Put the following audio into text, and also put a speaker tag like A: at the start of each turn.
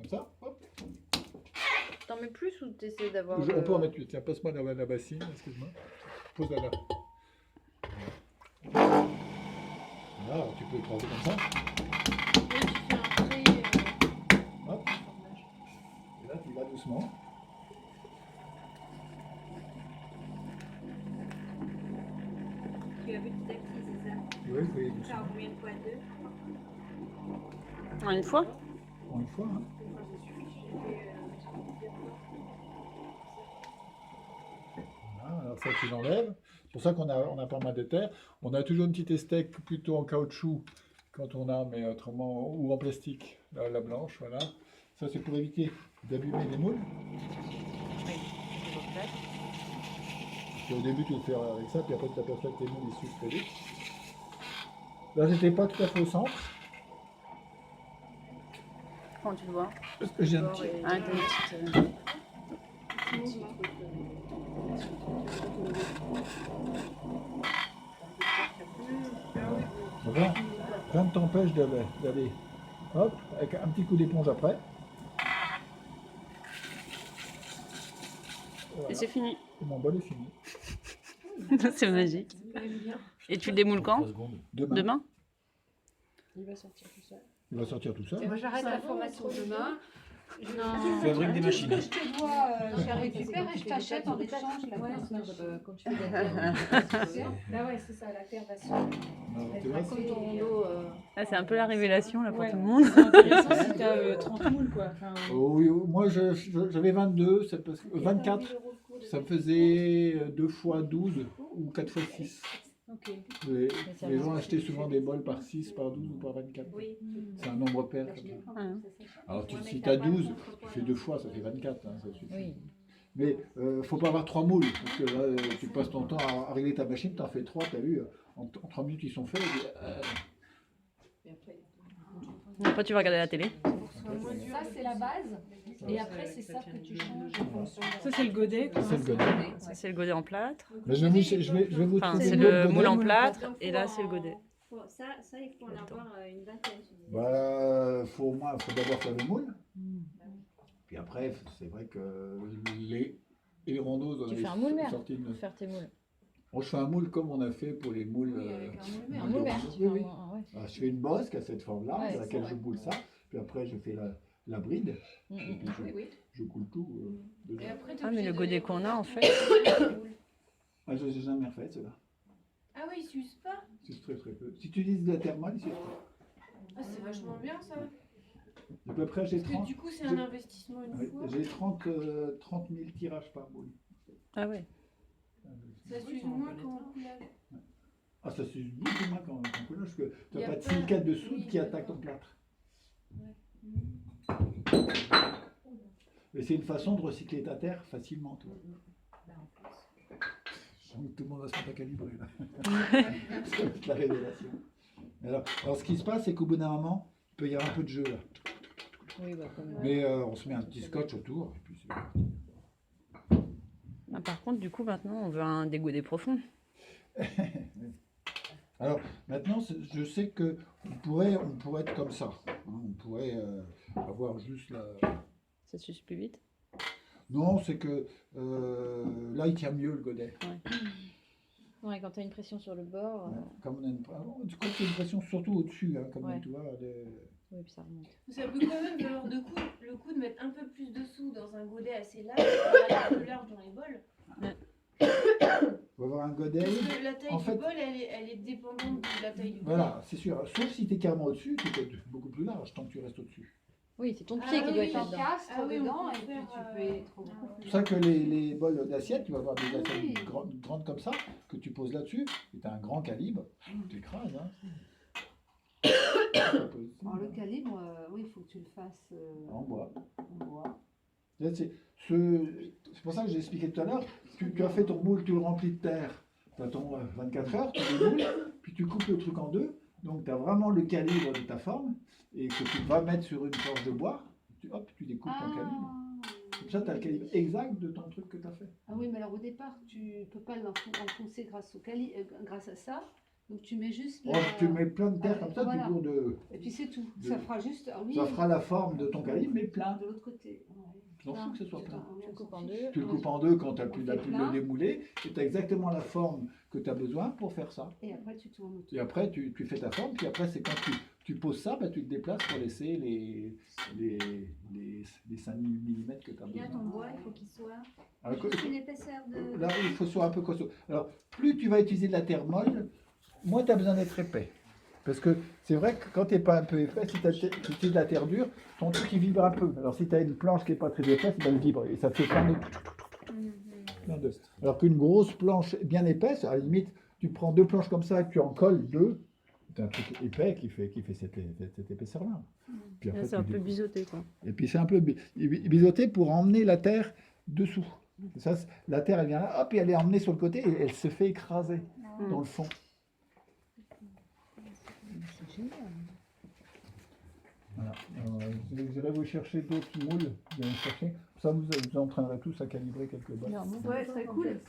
A: Comme ça, hop.
B: T'en mets plus ou t'essaies d'avoir...
A: On peut en mettre plus. Tiens, passe-moi la bassine, excuse-moi. Pose-la là. Voilà, tu peux écraser comme ça.
B: Oui, tu fais un trait...
A: Hop. Et là, tu vas doucement.
C: Tu as vu petit à petit, c'est ça?
A: Oui, oui,
C: Ça
A: doucement.
C: en combien de fois? Deux?
B: En une fois?
A: En une fois, hein.
C: Une fois, ça suffit. J'ai fait plusieurs fois.
A: Voilà, alors ça, tu l'enlèves. C'est pour ça qu'on a pas mal de terre. On a toujours une petite estèque plutôt en caoutchouc quand on a, mais autrement, ou en plastique, la blanche, voilà. Ça, c'est pour éviter d'abîmer les moules. Parce qu'au début, tu le fais avec ça, puis après, tu t'aperçois que tes moules, ils sucent très vite. Là, j'étais pas tout à fait au centre.
B: Quand tu le vois.
A: Parce que j'ai un petit...
B: Ah, t'as une petite...
A: Rien, rien ne t'empêche d'aller, hop, avec un petit coup d'éponge après. Voilà.
B: Et c'est fini.
A: Et mon bol est fini.
B: C'est magique. Et tu le démoules quand?
A: Demain.
B: Demain?
D: Il va sortir tout seul.
A: Il va sortir tout seul.
C: Moi, j'arrête la formation demain.
E: Tu fabriques des machines.
C: Je te dois, je la récupère et je t'achète en échange la
D: Quand tu fais la
C: Bah ouais, c'est ça, la terre va sur.
A: Non, tu vois,
C: Comme ton rondeau.
B: Ah, c'est un peu la révélation là pour
D: Ouais.
B: tout le monde.
D: C'est intéressant si t'as 30 moules quoi. Enfin,
A: oh, oui, moi j'avais 22, 24. Ça me faisait 2 fois 12 ou 4 fois 6.
D: ok.
A: Les gens achetaient souvent des bols par 6, par 12 ou par 24.
C: Oui.
A: C'est un nombre pair comme ça. Alors si tu as 12, tu fais 2 fois, ça fait 24, hein, ça suffit.
D: Oui.
A: Mais faut pas avoir 3 moules, parce que là tu passes ton temps à régler ta machine, tu en fais 3, tu as vu, en 3 minutes ils sont faits.
B: Après, tu vas regarder la télé.
C: Ça, c'est la base. Et après, c'est ça que tu changes en fonction de...
D: Ça c'est le godet.
A: Ça, c'est le godet.
B: Ça, c'est le godet en plâtre.
A: Mais je vais vous
B: Enfin,
A: trouver
B: c'est
A: une autre
B: le
A: godet.
B: moule en plâtre et là, c'est le godet.
C: Ça, il faut en avoir une vingtaine.
A: Bah, faut d'abord faire le moule. Puis après, c'est vrai que les rondeaux
D: Tu fais un moule mère
A: sortis de...
D: pour faire tes moules.
A: Bon, je fais un moule comme on a fait pour les moules.
C: Oui, avec un moule
D: Un
C: mère.
D: moule mère.
A: Oui, oui.
D: Ouais.
A: Alors, je fais une bosse qui a cette forme-là,
D: Ouais,
A: dans laquelle
C: c'est
A: je
C: vrai.
A: boule ça. Puis après, je fais la bride. Et puis
C: Oui, oui.
A: je coule tout dedans.
C: Et après,
B: Ah, mais le godet qu'on a en fait.
A: Ah, je n'ai jamais refait cela.
C: Ah oui, ils s'usent pas.
A: C'est très très peu. Si tu utilises de la thermale, c'est
C: Ah, c'est vachement bien ça.
A: à peu près j'ai
C: Parce que
A: 30,
C: du coup, c'est un investissement une
A: oui,
C: fois.
A: j'ai 30 000 tirages par boule.
B: Ah ouais.
C: Ça s'use moins qu'en coulage.
A: Ah, ça s'use beaucoup moins quand on coulage, parce que tu
C: Y
A: n'as
C: a
A: pas de
C: pas-
A: silicate de soude
C: oui,
A: qui
C: oui.
A: attaque ton plâtre. Et c'est une façon de recycler ta terre facilement, toi. Donc, tout le monde va se mettre à calibrer là. C'est la révélation. Alors, ce qui se passe, c'est qu'au bout d'un moment, il peut y avoir un peu de jeu là.
D: Oui, bah comme.
A: Mais on se met un petit scotch autour. Et puis c'est parti.
B: Ah, par contre, du coup, maintenant, on veut des godets profonds.
A: Alors, maintenant, je sais que on pourrait être comme ça. Hein. On pourrait avoir juste la...
B: Ça suce plus vite.
A: Non, c'est que là, il tient mieux le godet.
D: Ouais, quand t'as une pression sur le bord.
A: Comme on a du coup, c'est une pression surtout au-dessus, hein, comme
D: Ouais.
A: tu vois.
D: Oui, puis ça remonte.
C: Ça peut quand même valoir le coup de mettre un peu plus dessous dans un godet assez large, un peu large dans les bols.
A: On va avoir un godet.
C: Parce que la taille
A: En
C: du
A: fait-
C: bol, elle est dépendante de la taille du godet.
A: Voilà, c'est sûr. Sauf si tu es carrément au-dessus, tu peux être beaucoup plus large tant que tu restes au-dessus.
D: Oui, c'est ton
C: Ah
D: pied qui doit
C: oui,
D: être
C: oui,
D: là-dedans.
C: Ah oui, on
E: dedans
C: peut
E: et puis
C: faire,
E: tu peux être beaucoup
A: C'est
E: plus.
A: pour ça que les bols d'assiette, tu vas avoir des assiettes
E: Oui.
A: grandes comme ça, que tu poses là-dessus, et tu as un grand calibre, tu écrases. Hein.
E: Alors le calibre, oui, il faut que tu le fasses
A: En bois.
E: en bois.
A: Là, c'est pour ça que j'ai expliqué tout à l'heure, tu as fait ton moule, tu le remplis de terre, tu as ton 24 heures, tu le moules, puis tu coupes le truc en deux, donc tu as vraiment le calibre de ta forme, et que tu vas mettre sur une planche de bois, tu découpes ton calibre. Comme ça, tu as le calibre exact de ton truc que tu as fait.
E: Ah oui, mais alors au départ, tu peux pas l'enfoncer grâce à ça. Donc tu mets juste
A: Oh, tu mets plein de terre comme ça,
E: Voilà.
A: du coup,
E: Et puis c'est tout.
A: de-
E: Ça fera juste. Ah oui,
A: ça fera la forme de ton calibre, mais plein.
E: de l'autre côté. Ouais.
A: Je m'en fous que ce soit plein.
D: Tu le coupes en deux.
A: Tu le coupes en deux quand tu as
E: On
A: plus
E: fait
A: de
E: plein.
A: le démouler, et tu as exactement la forme que tu as besoin pour faire ça.
E: Et après tu tournes autour.
A: Et après, tu fais ta forme, puis après, c'est quand tu poses ça, bah, tu te déplaces pour laisser les 5 mm que tu as
F: Et là,
A: besoin.
F: ton bois, il faut qu'il soit
A: Alors,
F: juste une épaisseur de.
A: là, il faut soit un peu costaud. Alors, plus tu vas utiliser de la terre molle, moins tu as besoin d'être épais. Parce que c'est vrai que quand tu n'es pas un peu épais, si tu utilises de la terre dure, ton truc il vibre un peu. Alors si tu as une planche qui n'est pas très épaisse, ben, elle vibre et ça fait plein de... Alors qu'une grosse planche bien épaisse, à la limite, tu prends 2 planches comme ça et tu en colles 2, tu as un truc épais qui fait cette épaisseur-là. Puis
B: Là,
A: après,
B: c'est
A: tu
B: un peu
A: découpes.
B: biseauté, quoi.
A: Et puis c'est un peu biseauté pour emmener la terre dessous. Et ça, la terre elle vient là, hop, et elle est emmenée sur le côté et elle se fait écraser dans le fond.
D: C'est génial.
A: Voilà. Vous irez vous chercher d'autres moules, vous allez chercher. Ça, vous entraînerez tous à calibrer quelques balles.
D: Alors, moi,
E: Ouais, c'est cool.